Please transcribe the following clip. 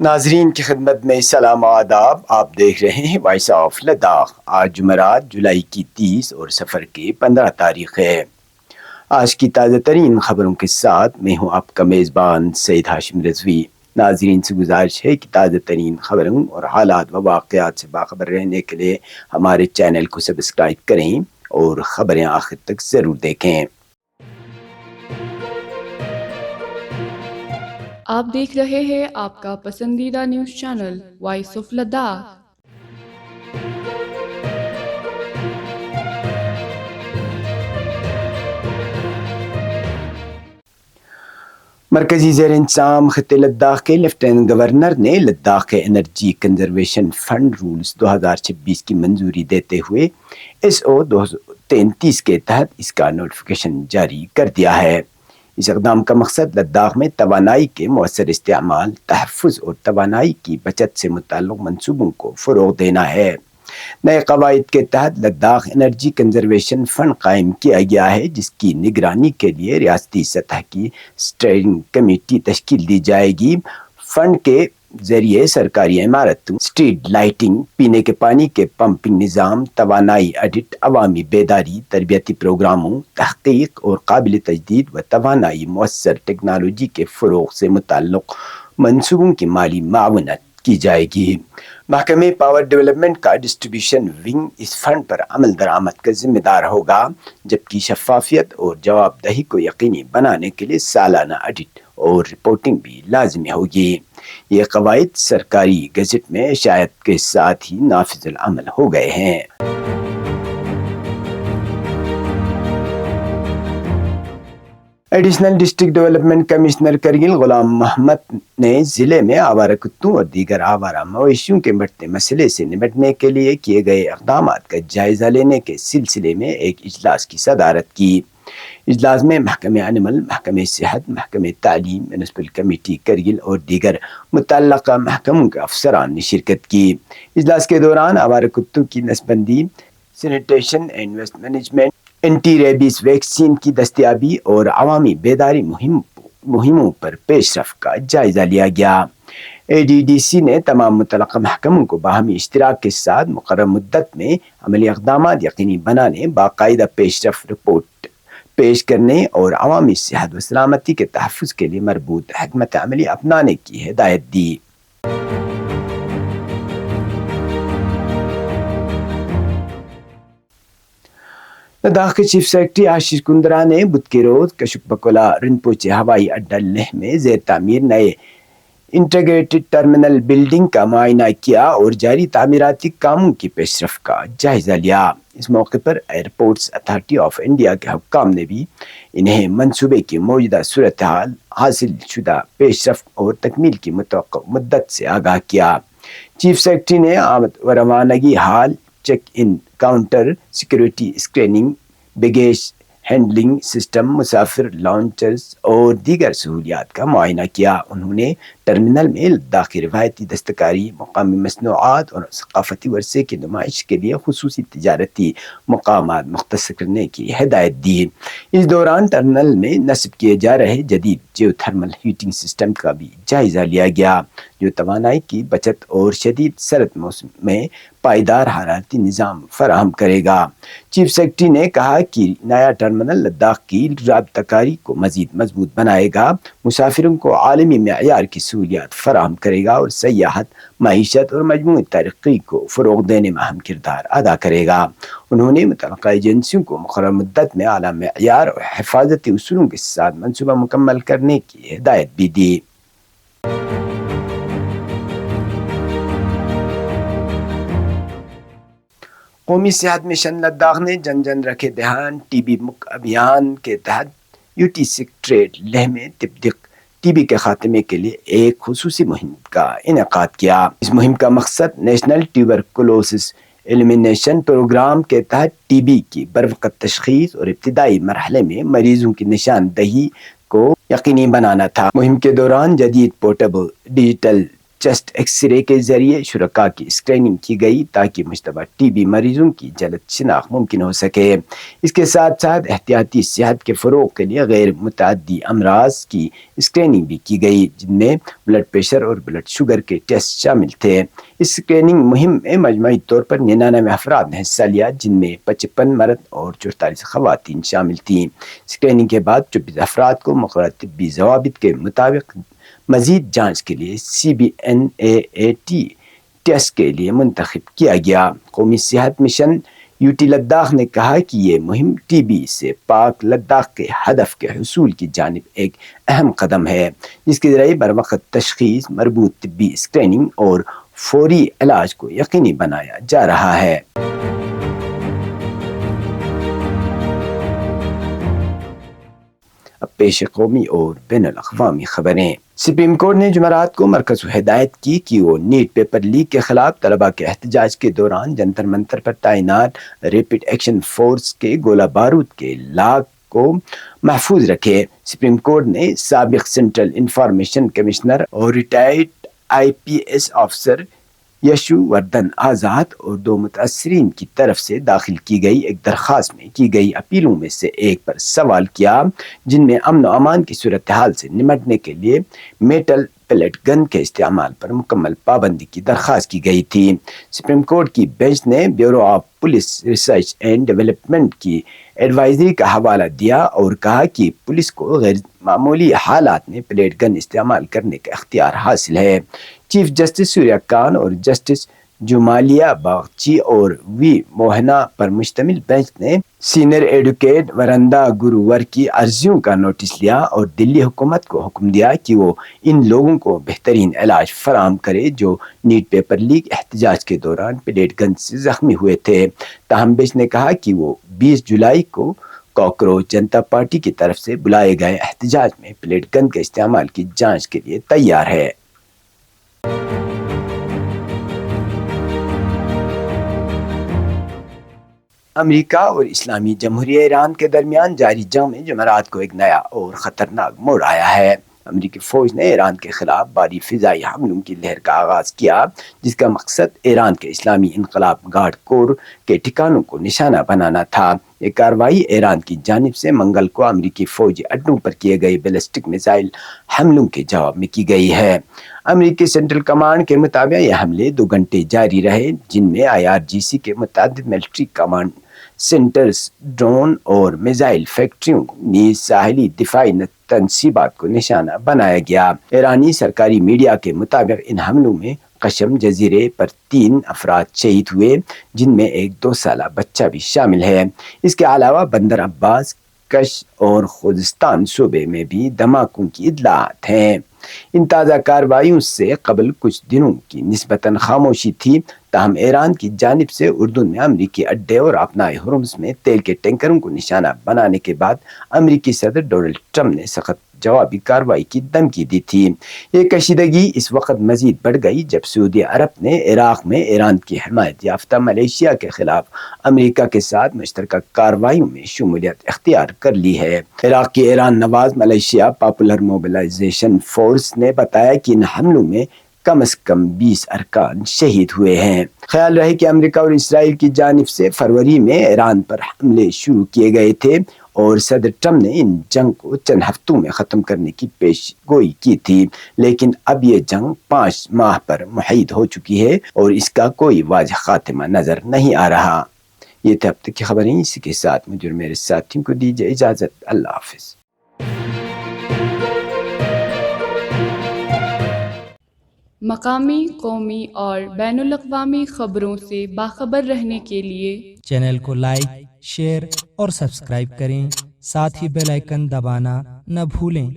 ناظرین کی خدمت میں سلام و آداب. آپ دیکھ رہے ہیں وائس آف لداخ. آج جمعرات جولائی کی 30 اور صفر کی 15 تاریخ ہے. آج کی تازہ ترین خبروں کے ساتھ میں ہوں آپ کا میزبان سید ہاشم رضوی. ناظرین سے گزارش ہے کہ تازہ ترین خبروں اور حالات و واقعات سے باخبر رہنے کے لیے ہمارے چینل کو سبسکرائب کریں اور خبریں آخر تک ضرور دیکھیں. آپ دیکھ رہے ہیں آپ کا پسندیدہ news channel voice of Ladakh. مرکزی زیر انتظام خطے لداخ کے لیفٹیننٹ گورنر نے لداخ کے انرجی کنزرویشن فنڈ رولز 2026 کی منظوری دیتے ہوئے SO 233 کے تحت اس کا نوٹیفیکیشن جاری کر دیا ہے. اس اقدام کا مقصد لداخ میں توانائی کے مؤثر استعمال، تحفظ اور توانائی کی بچت سے متعلق منصوبوں کو فروغ دینا ہے. نئے قواعد کے تحت لداخ انرجی کنزرویشن فنڈ قائم کیا گیا ہے، جس کی نگرانی کے لیے ریاستی سطح کی اسٹیئرنگ کمیٹی تشکیل دی جائے گی. فنڈ کے ذریعے سرکاری عمارتوں، اسٹریٹ لائٹنگ، پینے کے پانی کے پمپنگ نظام، توانائی آڈٹ، عوامی بیداری، تربیتی پروگراموں، تحقیق اور قابل تجدید و توانائی مؤثر ٹیکنالوجی کے فروغ سے متعلق منصوبوں کی مالی معاونت کی جائے گی. محکمہ پاور ڈیولپمنٹ کا ڈسٹریبیوشن ونگ اس فنڈ پر عمل درآمد کا ذمہ دار ہوگا، جبکہ شفافیت اور جواب دہی کو یقینی بنانے کے لیے سالانہ آڈٹ اور رپورٹنگ بھی لازمی ہوگی. یہ قواعد سرکاری گزٹ میں اشاعت کے ساتھ ہی نافذ العمل ہو گئے ہیں. Additional district development commissioner Kargil Ghulam محمد نے ضلع میں آوارہ کتوں اور دیگر آوارہ مویشیوں کے بڑھتے مسئلے سے نمٹنے کے لیے کیے گئے اقدامات کا جائزہ لینے کے سلسلے میں ایک اجلاس کی صدارت کی. اجلاس میں محکمہ انیمل، محکمہ صحت، محکمہ تعلیم، میونسپل کمیٹی کرگل اور دیگر متعلقہ محکموں کے افسران نے شرکت کی. اجلاس کے دوران آوارہ کتوں کی نسبندی، sanitation and waste management, anti rabies vaccine کی دستیابی اور عوامی بیداری مہموں پر پیش رفت کا جائزہ لیا گیا. ADDC نے تمام متعلقہ محکموں کو باہمی اشتراک کے ساتھ مقررہ مدت میں عملی اقدامات یقینی بنانے، باقاعدہ پیش رفت رپورٹ پیش کرنے اور عوامی صحت و سلامتی کے تحفظ کے لیے مربوط حکمت عملی اپنانے کی ہدایت دی. لداخ کے چیف سیکرٹری آشیش کندرا نے بدھ کے روز کشک بکولا رنپوچے ہوائی اڈہ لیہ میں زیر تعمیر نئے انٹیگریٹڈ ٹرمینل بلڈنگ کا معائنہ کیا اور جاری تعمیراتی کاموں کی پیش رفت کا جائزہ لیا. اس موقع پر ایئرپورٹس اتھارٹی آف انڈیا کے حکام نے بھی انہیں منصوبے کی موجودہ صورتحال، حاصل شدہ پیش رفت اور تکمیل کی متوقع مدت سے آگاہ کیا. چیف سیکرٹری نے آمد و روانگی ہال، check in counter, security screening, baggage handling system, مسافر لاؤنجز اور دیگر سہولیات کا معائنہ کیا. انہوں نے ٹرمینل میں لداخ کی روایتی دستکاری، مقامی مصنوعات اور ثقافتی ورثے کی نمائش کے لیے خصوصی تجارتی مقامات مختص کرنے کی ہدایت دی. اس دوران ٹرمینل میں نصب کیے جا رہے جدید جیو تھرمل ہیٹنگ سسٹم کا بھی جائزہ لیا گیا، جو توانائی کی بچت اور شدید سرد موسم میں پائیدار حرارتی نظام فراہم کرے گا. چیف سیکرٹری نے کہا کہ نیا ٹرمینل لداخ کی رابطہ کاری کو مزید مضبوط بنائے گا، مسافروں کو عالمی معیار کی سہولیات فراہم کرے گا اور سیاحت، معیشت اور مجموعی ترقی کو فروغ دینے میں اہم کردار ادا کرے گا. انہوں نے متعلقہ ایجنسیوں کو مقررہ مدت میں اعلیٰ معیار اور حفاظتی اصولوں کے ساتھ منصوبہ مکمل کرنے کی ہدایت بھی دی. قومی صحت مشن لداخ نے جن جن رکھے دھیان TB مکت ابھیان کے تحت UT سیکٹریٹ لیہ میں TB کے خاتمے کے لیے ایک خصوصی مہم کا انعقاد کیا. اس مہم کا مقصد نیشنل ٹیوبرکلوسس ایلیمینیشن پروگرام کے تحت TB کی بروقت تشخیص اور ابتدائی مرحلے میں مریضوں کی نشاندہی کو یقینی بنانا تھا. مہم کے دوران جدید portable digital chest X ray کے ذریعے شرکاء کی اسکریننگ کی گئی تاکہ مشتبہ ٹی بی مریضوں کی جلد شناخت ممکن ہو سکے۔ اس کے ساتھ ساتھ احتیاطی صحت کے فروغ کے لیے غیر متعدی امراض کی اسکریننگ بھی کی گئی، جن میں بلڈ پریشر اور بلڈ شوگر کے ٹیسٹ شامل تھے۔ اس اسکریننگ مہم میں مجموعی طور پر 99 افراد نے حصہ لیا، جن میں 55 مرد اور 44 خواتین شامل تھیں۔ اسکریننگ کے بعد 24 افراد کو مقررہ طبی ضوابط کے مطابق مزید جانچ کے لیے CBNAAT ٹیسٹ کے لیے منتخب کیا گیا۔ قومی صحت مشن UT لداخ نے کہا کہ یہ مہم ٹی بی سے پاک لداخ کے ہدف کے حصول کی جانب ایک اہم قدم ہے، جس کے ذریعے بروقت تشخیص، مربوط طبی اسکریننگ اور فوری علاج کو یقینی بنایا جا رہا ہے۔ اب پیش قومی اور بین الاقوامی خبریں۔ سپریم کورٹ نے جمعرات کو مرکز کو ہدایت کی کہ وہ نیٹ پیپر لیک کے خلاف طلباء کے احتجاج کے دوران جنتر منتر پر تعینات ریپڈ ایکشن فورس کے گولہ بارود کے لاگ کو محفوظ رکھے۔ سپریم کورٹ نے سابق سینٹرل انفارمیشن کمشنر اور retired IPS officer Yashovardhan Azad اور 2 متاثرین کی طرف سے داخل کی گئی ایک درخواست میں کی گئی اپیلوں میں سے ایک پر سوال کیا، جن میں امن و امان کی صورتحال سے نمٹنے کے لیے میٹل پیلٹ گن کے استعمال پر مکمل پابندی کی درخواست کی گئی تھی۔ سپریم کورٹ کی بینچ نے bureau of police research and development کی ایڈوائزری کا حوالہ دیا اور کہا کہ پولیس کو غیر معمولی حالات میں پیلٹ گن استعمال کرنے کا اختیار حاصل ہے۔ چیف جسٹس سوریہ کانت اور جسٹس جمالیہ باغچی اور وی موہنا پر مشتمل بینچ نے سینئر ایڈوکیٹ ورندا گروور کی عرضیوں کا نوٹس لیا اور دلی حکومت کو حکم دیا کہ وہ ان لوگوں کو بہترین علاج فراہم کرے جو نیٹ پیپر لیک احتجاج کے دوران پیلیٹ گن سے زخمی ہوئے تھے۔ تاہم بینچ نے کہا کہ وہ 20 جولائی کو کاکروچ جنتا پارٹی کی طرف سے بلائے گئے احتجاج میں پیلیٹ گن کے استعمال کی جانچ کے لیے تیار ہے۔ امریکہ اور اسلامی جمہوریہ ایران کے درمیان جاری جنگ میں جمعرات کو ایک نیا اور خطرناک موڑ آیا ہے۔ امریکی فوج نے ایران کے خلاف بھاری فضائی حملوں کی لہر کا آغاز کیا، جس کا مقصد ایران کے اسلامی انقلاب گارڈ کور کے ٹھکانوں کو نشانہ بنانا تھا۔ یہ کارروائی ایران کی جانب سے منگل کو امریکی فوجی اڈوں پر کیے گئے بیلسٹک میزائل حملوں کے جواب میں کی گئی ہے۔ امریکی سینٹرل کمانڈ کے مطابق یہ حملے 2 گھنٹے جاری رہے، جن میں IRGC کے متعدد ملٹری کمانڈ سینٹرز، ڈرون اور میزائل فیکٹریوں نیز ساحلی دفاعی تنصیبات کو نشانہ بنایا گیا۔ ایرانی سرکاری میڈیا کے مطابق ان حملوں میں قشم جزیرے پر 3 افراد شہید ہوئے، جن میں ایک 2 سالہ بچہ بھی شامل ہے۔ اس کے علاوہ بندر عباس، کش اور خوزستان صوبے میں بھی دھماکوں کی اطلاعات ہیں۔ ان تازہ کارروائیوں سے قبل کچھ دنوں کی نسبتاً خاموشی تھی، تاہم ایران کی جانب سے اردن میں امریکی اڈے اور اپنائے ہرمز میں تیل کے ٹینکروں کو نشانہ بنانے کے بعد امریکی صدر ڈونلڈ ٹرمپ نے سخت جوابی کارروائی کی دھمکی دی تھی۔ یہ کشیدگی اس وقت مزید بڑھ گئی جب سعودی عرب نے عراق میں ایران کی حمایت یافتہ ملیشیا کے خلاف امریکہ کے ساتھ مشترکہ کارروائیوں میں شمولیت اختیار کر لی ہے۔ عراق کی ایران نواز ملیشیا پاپولر موبلائزیشن فورس نے بتایا کہ ان حملوں میں کم از کم 20 ارکان شہید ہوئے ہیں۔ خیال رہے کہ امریکہ اور اسرائیل کی جانب سے فروری میں ایران پر حملے شروع کیے گئے تھے اور صدر ٹرمپ نے ان جنگ کو چند ہفتوں میں ختم کرنے کی پیش گوئی کی تھی، لیکن اب یہ جنگ 5 ماہ پر محیط ہو چکی ہے اور اس کا کوئی واضح خاتمہ نظر نہیں آ رہا۔ یہ تھے اب تک کی خبریں، اسی کے ساتھ مجھے اور میرے ساتھیوں کو دیجیے اجازت۔ اللہ حافظ۔ مقامی، قومی اور بین الاقوامی خبروں سے باخبر رہنے کے لیے چینل کو لائک، شیئر اور سبسکرائب کریں، ساتھ ہی بیل آئیکن دبانا نہ بھولیں۔